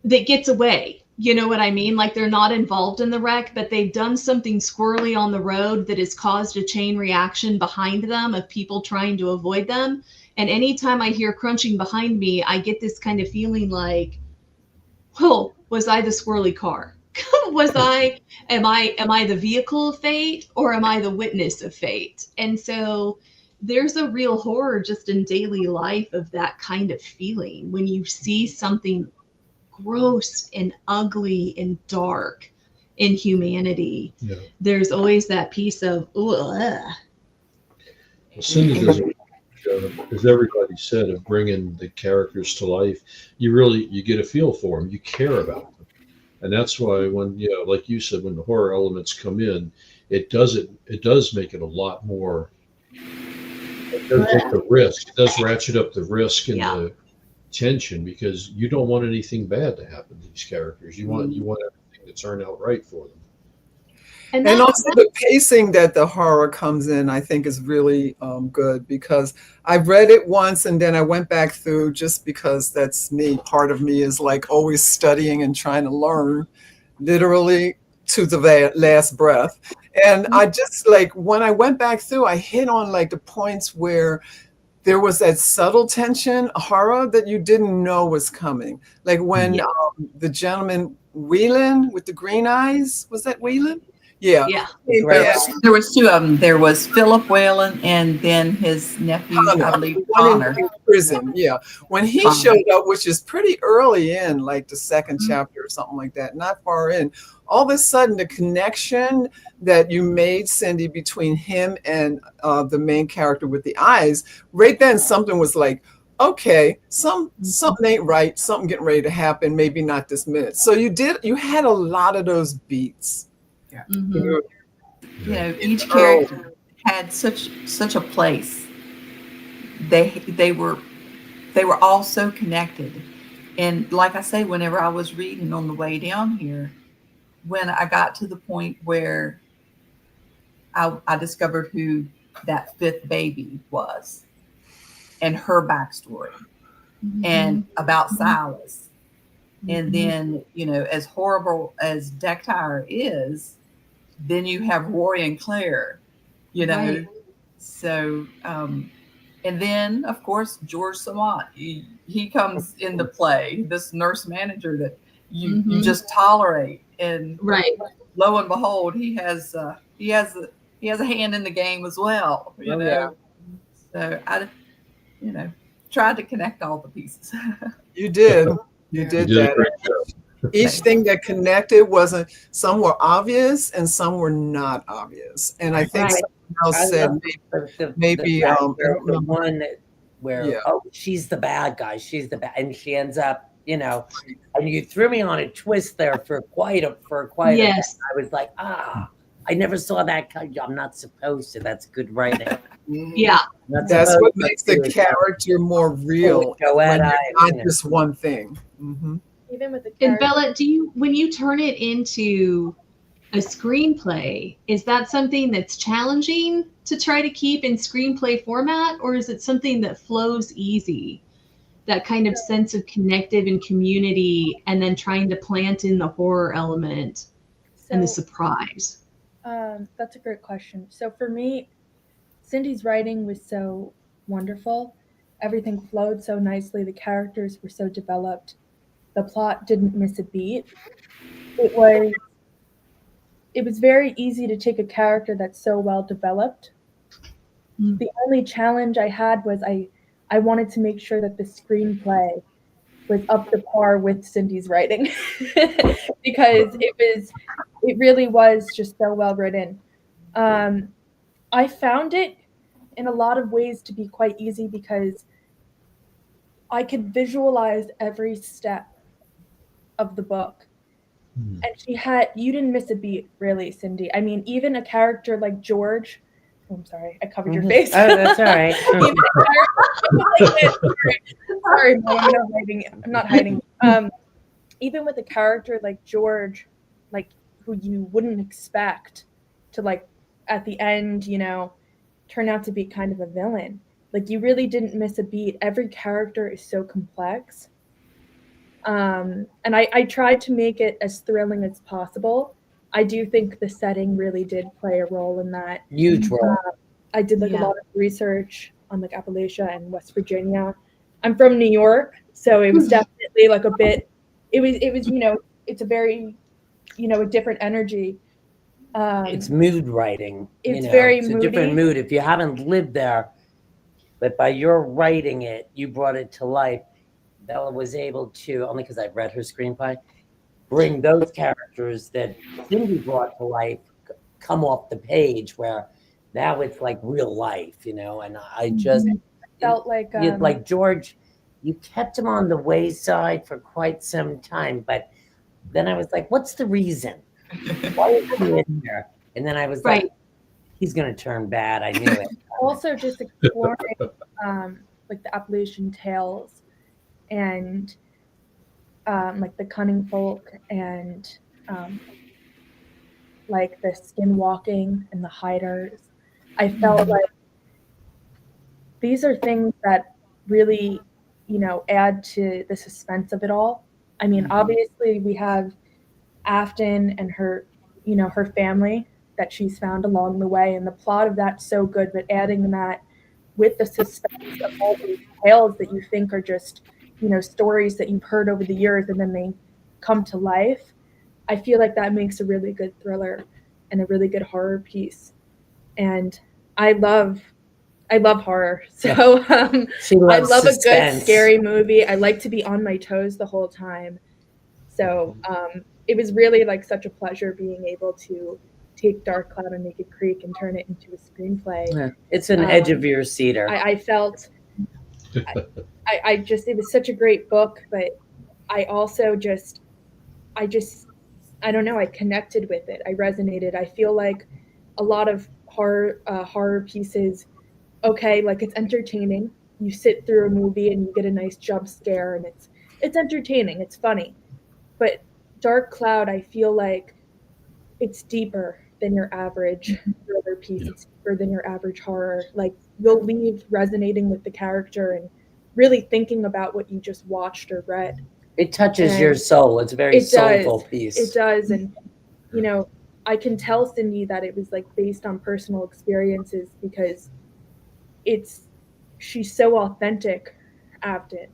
gets away. You know what I mean? Like they're not involved in the wreck, but they've done something squirrely on the road that has caused a chain reaction behind them of people trying to avoid them. And anytime I hear crunching behind me, I get this kind of feeling like, oh, was I the squirrely car? Am I the vehicle of fate or am I the witness of fate? And so there's a real horror just in daily life of that kind of feeling when you see something gross and ugly and dark in humanity. There's always that piece of Cindy does, as everybody said, of bringing the characters to life. You get a feel for them, you care about them, and that's why when like you said, when the horror elements come in, it does make it a lot more. It does take the risk. It does ratchet up the risk and tension because you don't want anything bad to happen to these characters. You want everything to turn out right for them. And And also the pacing that the horror comes in, I think, is really good because I've read it once and then I went back through just because that's me. Part of me is like always studying and trying to learn, literally to the last breath. And I just like when I went back through, I hit on like the points where there was that subtle tension, horror that you didn't know was coming. Like when the gentleman Whelan with the green eyes, was that Whelan? Yeah. Yeah. There was two of them. There was Philip Whalen and then his nephew, I believe, Connor. In prison, yeah. When he showed up, which is pretty early in, like the second chapter or something like that, not far in, all of a sudden the connection that you made, Cindy, between him and the main character with the eyes, right then something was like, okay, something ain't right, something getting ready to happen, maybe not this minute. So you had a lot of those beats. Yeah. Mhm. You know, each character had such a place. They were all so connected. And like I say, whenever I was reading on the way down here, when I got to the point where I discovered who that fifth baby was and her backstory and about Silas. And then, you know, as horrible as Dactyr is, then you have Roy and Claire, you know. Right. So, and then, of course, George Sawant. He comes into play, this nurse manager that you just tolerate. And Right. lo and behold, he has a hand in the game as well, you know. Yeah. So I, you know, tried to connect all the pieces. You did. You Yeah. did You did a that. great job. Each thing that connected wasn't, some were obvious and some were not obvious. And I think Right. someone else I said love maybe, the I fact don't the remember. one that where Yeah. oh, she's the bad guy, she's the bad, and she ends up, you know, and you threw me on a twist there for quite a Yes. I was like, I never saw that. I'm not supposed to. That's good writing. Yeah. Not That's supposed what to makes the do it. character more real. Joette, When I- you're not just one thing. Mhm. Even with the And character, Bella, when you turn it into a screenplay, is that something that's challenging to try to keep in screenplay format, or is it something that flows easy? That kind of sense of connective and community, and then trying to plant in the horror element and the so surprise. that's a great question. So for me, Cindy's writing was so wonderful. Everything flowed so nicely. The characters were so developed. The plot didn't miss a beat. It was very easy to take a character that's so well developed. Mm. The only challenge I had was I wanted to make sure that the screenplay was up to par with Cindy's writing because it really was just so well written. I found it in a lot of ways to be quite easy because I could visualize every step of the book. Hmm. And you didn't miss a beat, really, Cindy. I mean, even a character like George, I'm sorry, I covered your face. Oh, that's all right. Sorry, Mom, I'm not hiding. Even with a character like George, like who you wouldn't expect to, like, at the end, you know, turn out to be kind of a villain. Like, you really didn't miss a beat. Every character is so complex. And I tried to make it as thrilling as possible. I do think the setting really did play a role in that. Huge role. I did like a Yeah. lot of research on like Appalachia and West Virginia. I'm from New York, so it was definitely like a bit. It was you know, it's a very, you know, a different energy. It's mood writing. It's very it's a different moody. mood if you haven't lived there. But by your writing it, you brought it to life. Bella was able to, only because I've read her screenplay, bring those characters that Cindy brought to life, come off the page where now it's like real life, you know. And I just Felt like like George, you kept him on the wayside for quite some time, but then I was like, what's the reason? Why is he in here? And then I was Right. like, he's gonna turn bad. I knew it. also just exploring like the Appalachian tales. and like the cunning folk and like the skinwalking and the hiders. I felt like these are things that really, you know, add to the suspense of it all. I mean, obviously we have Afton and her, you know, her family that she's found along the way, and the plot of that's so good, but adding that with the suspense of all these tales that you think are just, you know, stories that you've heard over the years and then they come to life. I feel like that makes a really good thriller and a really good horror piece. And I love horror. So She I loves love a suspense. good scary movie. I like to be on my toes the whole time. So it was really like such a pleasure being able to take Dark Cloud on Naked Creek and turn it into a screenplay. Yeah, it's an edge of your seater. I felt, I just, it was such a great book, but I also just, I don't know, I connected with it. I resonated. I feel like a lot of horror pieces, okay, like it's entertaining. You sit through a movie and you get a nice jump scare and it's entertaining, it's funny. But Dark Cloud, I feel like it's deeper than your average thriller piece. Yeah. It's deeper than your average horror. Like you'll leave resonating with the character and really thinking about what you just watched or read. It touches And your soul. It's a very soulful piece. It does. And, you know, I can tell Cindy that it was like based on personal experiences because she's so authentic, Afton,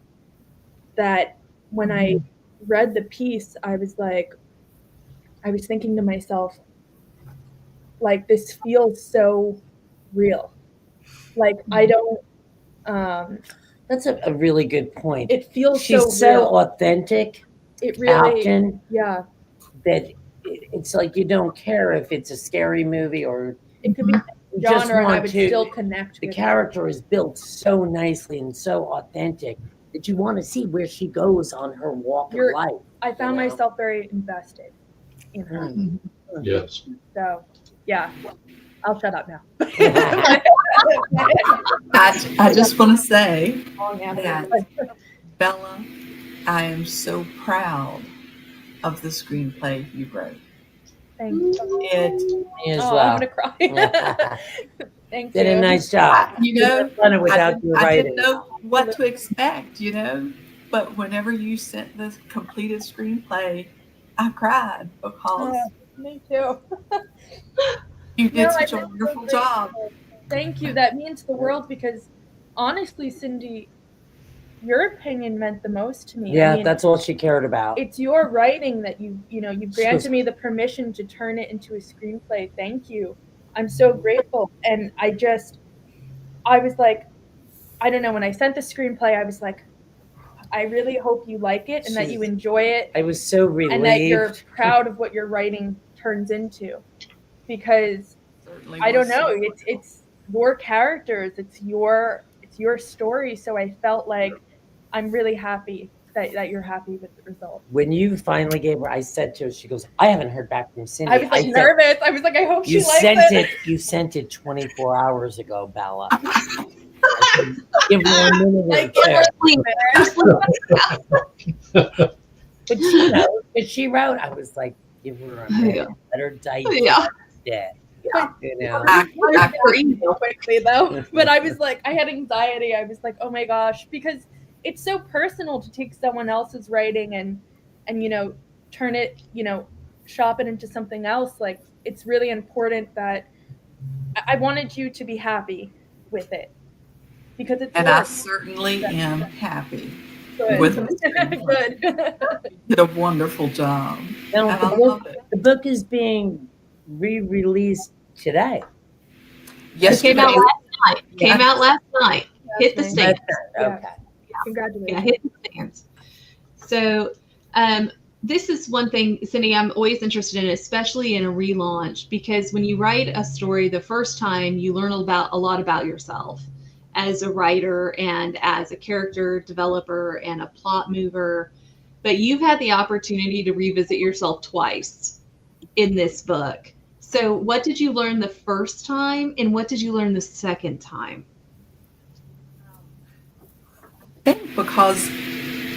that when I read the piece, I was thinking to myself, like, this feels so real. Like, I don't, That's a really good point. it feels She's so real. authentic, It really, Afton, yeah, that it's like you don't care if it's a scary movie or it could be you just genre and I want would to. still connect The with character is built so nicely and so authentic that you want to see where she goes on her walk of life. I found you know? myself very invested in her. Yes. So, yeah, I'll shut up now. I just want to say, Long answer. Yeah. Bella, I am so proud of the screenplay you wrote. Thank you. It, Me as Oh, well. I'm gonna cry. Thank you. Did a nice job. you know, Done it without you I writing. didn't know what to expect, you know, but whenever you sent the completed screenplay, I cried because Me too. you did No, such I a feel so wonderful job. Thank you. That means the world because honestly, Cindy, your opinion meant the most to me. Yeah, I mean, that's all she cared about. it's your writing that you She granted was- me the permission to turn it into a screenplay. Thank you. I'm so grateful. And I was like, I don't know, when I sent the screenplay, I was like, I really hope you like it and that you enjoy it I was so relieved. and that you're proud of what your writing turns into. Because Certainly I don't was know, so it's your characters, it's your story. So I felt like I'm really happy that you're happy with the result. When you finally gave her, I said to her, she goes, I haven't heard back from Cindy. I was like said, nervous. I was like, I hope she you likes sent it. You sent it 24 hours ago, Bella. I said, give her a minute Like, or yeah, two. But she wrote. But she wrote. I was like, give her a minute. Yeah. Let her digest Yeah. it. Yeah. You know. quickly though. But I was like, I had anxiety. I was like, oh my gosh, because it's so personal to take someone else's writing and you know, turn it, you know, shop it into something else. Like it's really important that I wanted you to be happy with it because it's And I yours. certainly am happy. Good. with the screenplay. Good. You did a wonderful job. Now, And the I book- love it. The book is being re-released today. It came out Yesterday, last night. Came out last night. Hit the That's stands. Yeah. Okay. Congratulations. Yeah, hit the stands. So this is one thing, Cindy, I'm always interested in, especially in a relaunch, because when you write a story the first time, you learn a lot about yourself as a writer and as a character developer and a plot mover. But you've had the opportunity to revisit yourself twice in this book. So what did you learn the first time and what did you learn the second time? I think because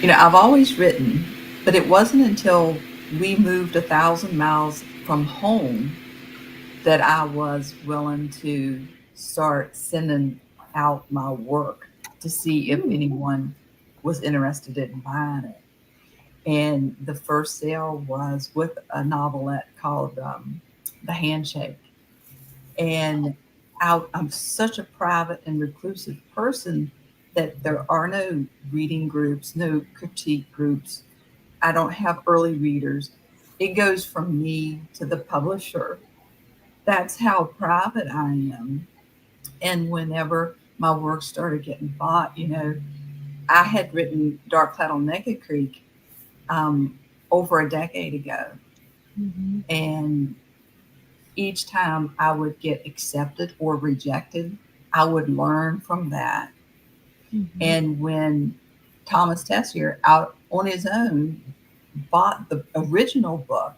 I've always written, but it wasn't until we moved 1,000 miles from home that I was willing to start sending out my work to see if anyone was interested in buying it. And the first sale was with a novelette called The Handshake. And I'm such a private and reclusive person that there are no reading groups, no critique groups. I don't have early readers. It goes from me to the publisher. That's how private I am. And whenever my work started getting bought, I had written Dark Cloud on Naked Creek over a decade ago. Mm-hmm. And each time I would get accepted or rejected, I would learn from that. Mm-hmm. And when Thomas Tessier, out on his own, bought the original book,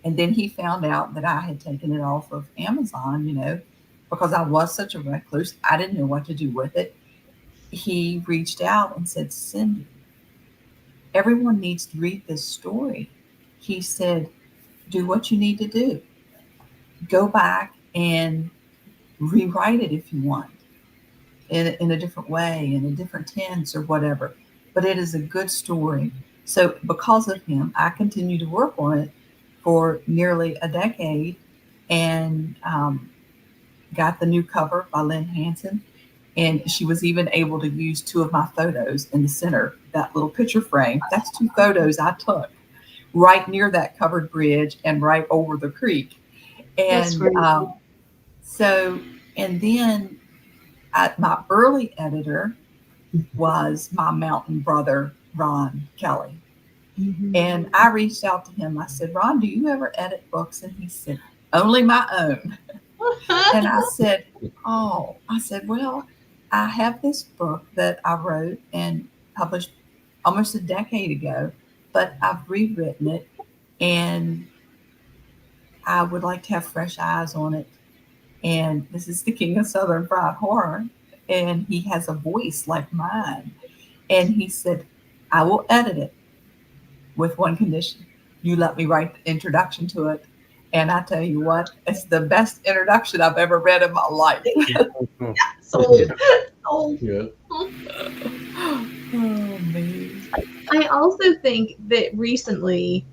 and then he found out that I had taken it off of Amazon, because I was such a recluse, I didn't know what to do with it. He reached out and said, Cindy, everyone needs to read this story. He said, do what you need to do. Go back and rewrite it if you want, in a different way, in a different tense or whatever. But it is a good story. So because of him, I continue to work on it for nearly a decade, and got the new cover by Lynn Hanson. And she was even able to use 2 of my photos in the center, that little picture frame. That's 2 photos I took right near that covered bridge and right over the creek. That's great. And then my early editor was my mountain brother, Ron Kelly. Mm-hmm. And I reached out to him. I said, Ron, do you ever edit books? And he said, only my own. And I said, well, I have this book that I wrote and published almost a decade ago, but I've rewritten it and I would like to have fresh eyes on it. And this is the King of Southern Fried Horror, and he has a voice like mine. And he said, I will edit it with one condition. You let me write the introduction to it. And I tell you what, it's the best introduction I've ever read in my life. Sold. Sold. Yeah. Oh, man. I also think that recently,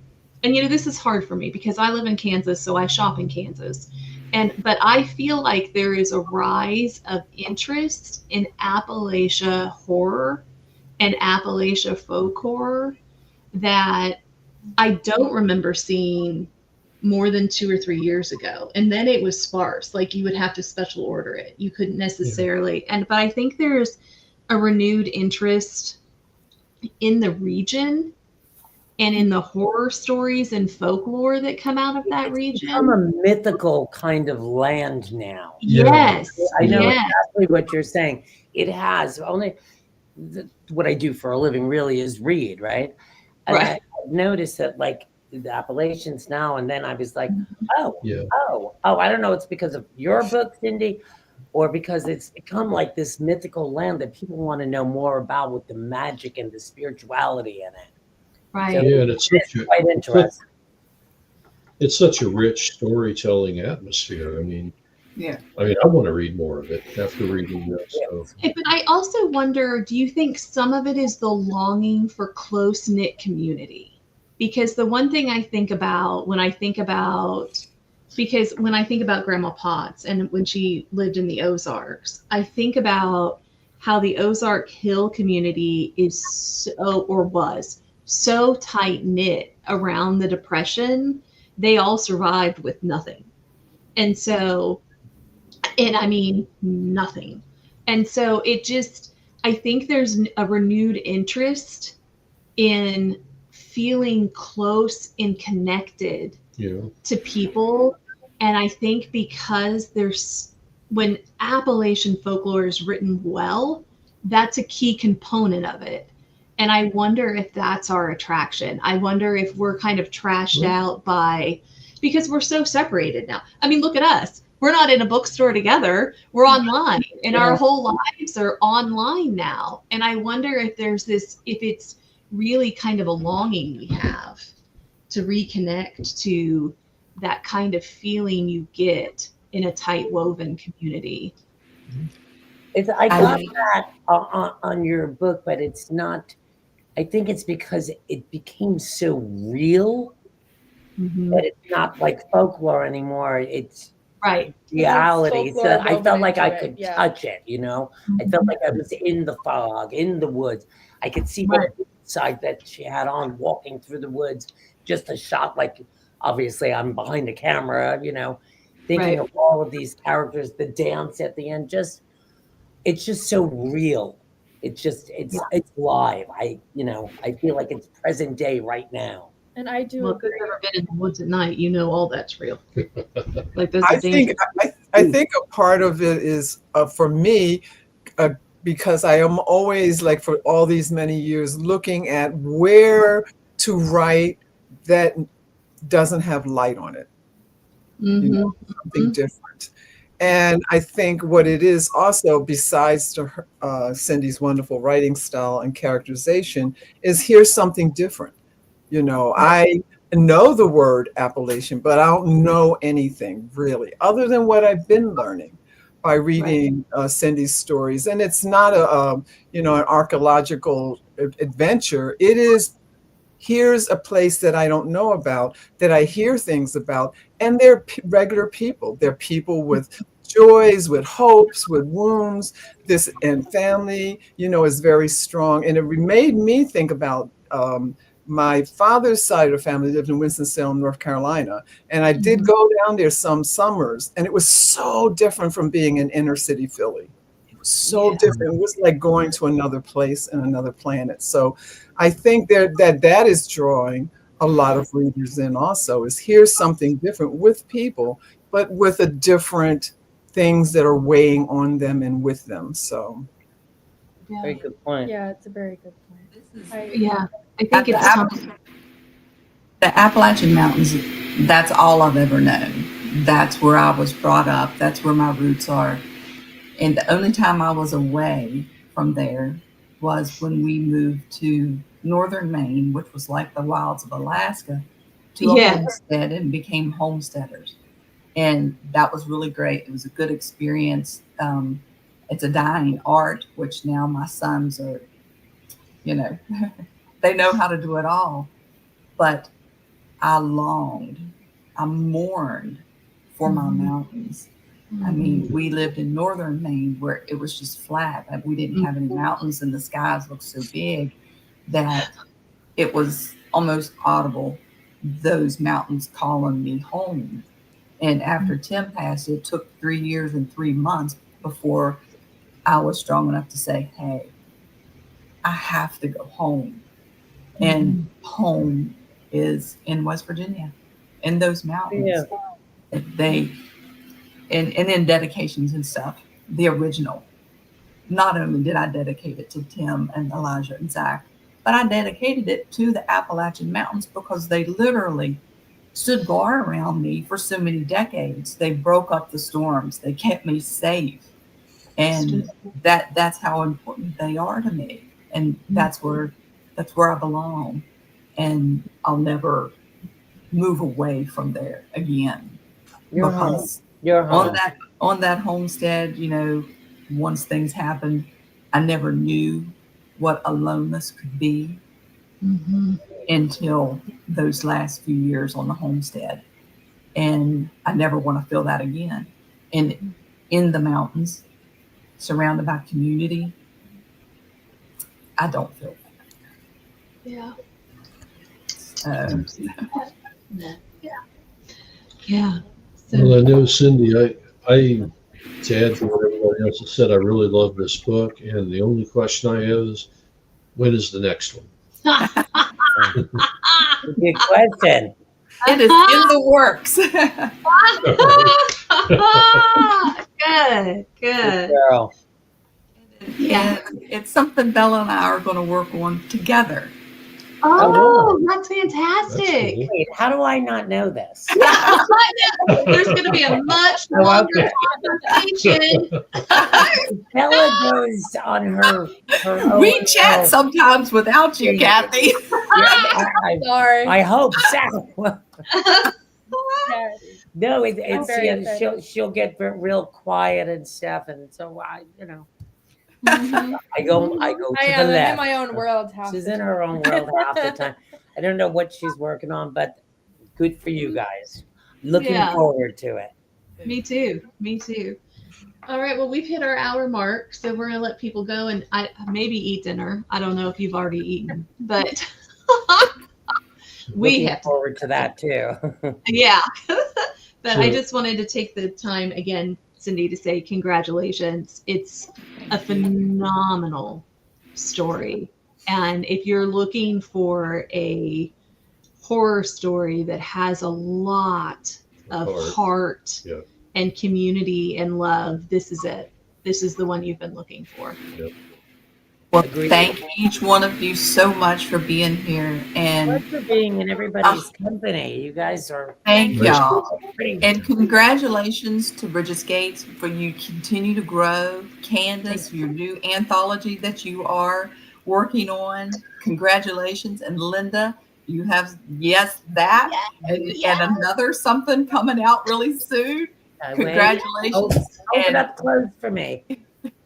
and this is hard for me because I live in Kansas, so I shop in Kansas. But I feel like there is a rise of interest in Appalachia horror and Appalachia folk horror that I don't remember seeing more than 2 or 3 years ago. And then it was sparse. Like you would have to special order it. You couldn't necessarily. But I think there's a renewed interest in the region and in the horror stories and folklore that come out of that region. It's become a mythical kind of land now. Yes. I know yes. exactly what you're saying. It has only what I do for a living really is read, right? And Right. I've noticed that like the Appalachians now, and then I was like, oh, I don't know. It's because of your book, Cindy, or because it's become like this mythical land that people want to know more about with the magic and the spirituality in it. Right. So Yeah, and it's quite interesting. it's such a rich storytelling atmosphere. Yeah. I want to read more of it after reading this. So. But I also wonder, do you think some of it is the longing for close-knit community? Because the one thing I think about when I think about Grandma Potts and when she lived in the Ozarks, I think about how the Ozark Hill community was so tight-knit around the Depression. They all survived with nothing. And so, nothing. And so I think there's a renewed interest in feeling close and connected to people. And I think because when Appalachian folklore is written well, that's a key component of it. And I wonder if that's our attraction. I wonder if we're kind of trashed out because we're so separated now. Look at us. we're not in a bookstore together. We're online, and our whole lives are online now. And I wonder if it's really kind of a longing we have to reconnect to that kind of feeling you get in a tight woven community. I got that on your book, but it's not. I think it's because it became so real that it's not like folklore anymore. It's Right. reality. Folklore So I woven felt like I into it, could yeah. touch it, you know? I felt like I was in the fog, in the woods. I could see Right. the side that she had on walking through the woods, just a shot like, obviously I'm behind the camera, you know, thinking Right. of all of these characters, the dance at the end, it's just so real. It's live. I feel like it's present day right now. And I do Well, if you've agree. ever been in the woods at night, you know all that's real. Like those I are think dangerous. I think a part of it is for me, because I am always, like, for all these many years, looking at where to write that doesn't have light on it. You know, something different. And I think what it is also, besides Cindy's wonderful writing style and characterization, is here's something different. You know, I know the word Appalachian, but I don't know anything really other than what I've been learning by reading Cindy's stories. And it's not an archaeological adventure. It is, here's a place that I don't know about, that I hear things about, and they're regular people. They're people with joys, with hopes, with wounds. And family, is very strong. And it made me think about my father's side of the family lived in Winston-Salem, North Carolina. And I did go down there some summers, and it was so different from being in inner city Philly. It was so different. It was like going to another place and another planet. So I think that is drawing a lot of readers in also, is here's something different with people, but with a different things that are weighing on them and with them. So Very good point. Yeah, it's a very good point. I think it's something. The Appalachian Mountains, that's all I've ever known. That's where I was brought up. That's where my roots are. And the only time I was away from there was when we moved to northern Maine, which was like the wilds of Alaska, to a homestead and became homesteaders. And that was really great. It was a good experience. It's a dying art, which now my sons are, they know how to do it all. But I mourned for my mountains. I mean, we lived in northern Maine where it was just flat. We didn't have any mountains, and the skies looked so big that it was almost audible, those mountains calling me home. And after Tim passed, it took 3 years and 3 months before I was strong enough to say, hey, I have to go home. And home is in West Virginia, in those mountains. Yeah. And in dedications and stuff, the original. Not only did I dedicate it to Tim and Elijah and Zach, but I dedicated it to the Appalachian Mountains because they literally stood guard around me for so many decades. They broke up the storms. They kept me safe. And that's how important they are to me. And that's where I belong. And I'll never move away from there again. You're because home. On that homestead, once things happened, I never knew what aloneness could be until those last few years on the homestead. And I never want to feel that again. And in the mountains, surrounded by community, I don't feel that. Yeah. Well, I know, Cindy, I to add to what everybody else has said, I really love this book. And the only question I have is, when is the next one? Good question. It is in the works. Good. Good girl. Yeah, it's something Bella and I are going to work on together. Oh, that's That's fantastic. cool. Wait, how do I not know this? There's going to be a much longer conversation. Bella goes on her We own chat little- sometimes without you, Kathy. Yeah, Sorry. I hope so. Yeah. No, it's very yeah, excited. she'll get real quiet and stuff, and so I Mhm. I go I to the am. I'm in left. my own world half She's the in her own world half the time. I don't know what she's working on, but good for you guys. Looking Yeah. forward to it. Me too. Me too. All right. Well, we've hit our hour mark, so we're gonna let people go and maybe eat dinner. I don't know if you've already eaten, but we Looking have to. forward to that too. Yeah. But I Sure. just wanted to take the time again, Cindy, to say congratulations. It's a phenomenal story. And if you're looking for a horror story that has a lot of heart Yeah. and community and love, this is it. This is the one you've been looking for. Well, Agreed. thank each one of you so much for being here, and Thanks for being in everybody's company. You guys are thank Nice. y'all. pretty. And congratulations to Bridget's Gates for you continue to grow. Candace, your new anthology that you are working on. Congratulations. And Linda, you have, that and another something coming out really soon. Congratulations. Hold it And up close for me.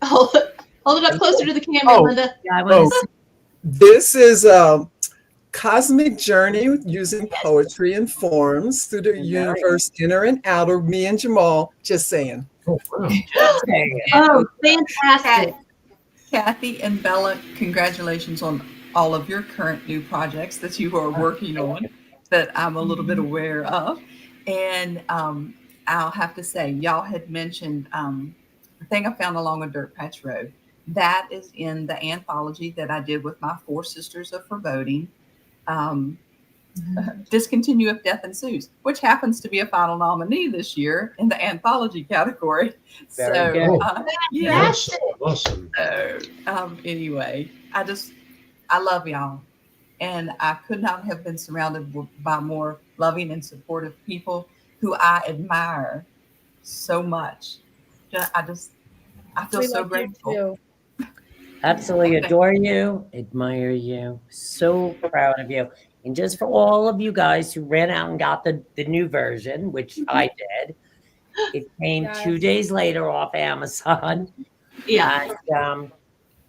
Hold it up closer to the camera, Oh. Linda. Yeah, I want to Oh, this is Cosmic Journey using poetry and forms through the Nice. universe, inner and outer. Me and Jamal, just saying. Oh, wow. see. Oh, fantastic. Kathy and Bella, congratulations on all of your current new projects that you are working on that I'm a little bit aware of. And I'll have to say, y'all had mentioned the thing I found along a dirt patch road. That is in the anthology that I did with my 4 Sisters of Foreboding. Discontinue if death ensues, which happens to be a final nominee this year in the anthology category. Very good. Yeah. Awesome. So, anyway, I love y'all. And I could not have been surrounded by more loving and supportive people who I admire so much. I feel We so love you grateful. too. Absolutely adore you, admire you, so proud of you. And just for all of you guys who ran out and got the new version, which I did, it came Yes. 2 days later off Amazon. Yeah. And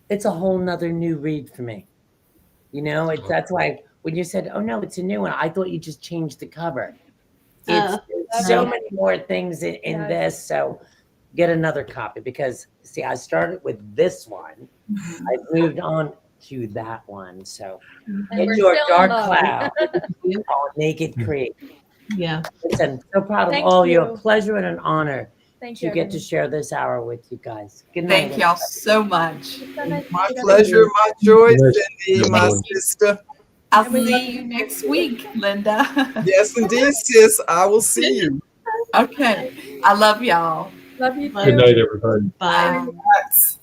it's a whole nother new read for me. You know, that's why when you said, oh no, it's a new one, I thought you just changed the cover. It's so no. many more things in Yes. this. So get another copy because see, I started with this one. I moved on to that one. So And get we're your still in Dark love. Cloud on Naked Creek. Yeah. Listen, so proud of Thank all you. you. A pleasure and an honor Thank to you. get to share this hour with you guys. Good night. Thank y'all so much. It's so nice to My see you. pleasure, my joy, Nice. Cindy, my Everyone. sister. I'll And we love see you next week, Linda. Yes, indeed, sis. I will see you. Okay. I love y'all. Love you too. Love Good night, everybody. Bye. That's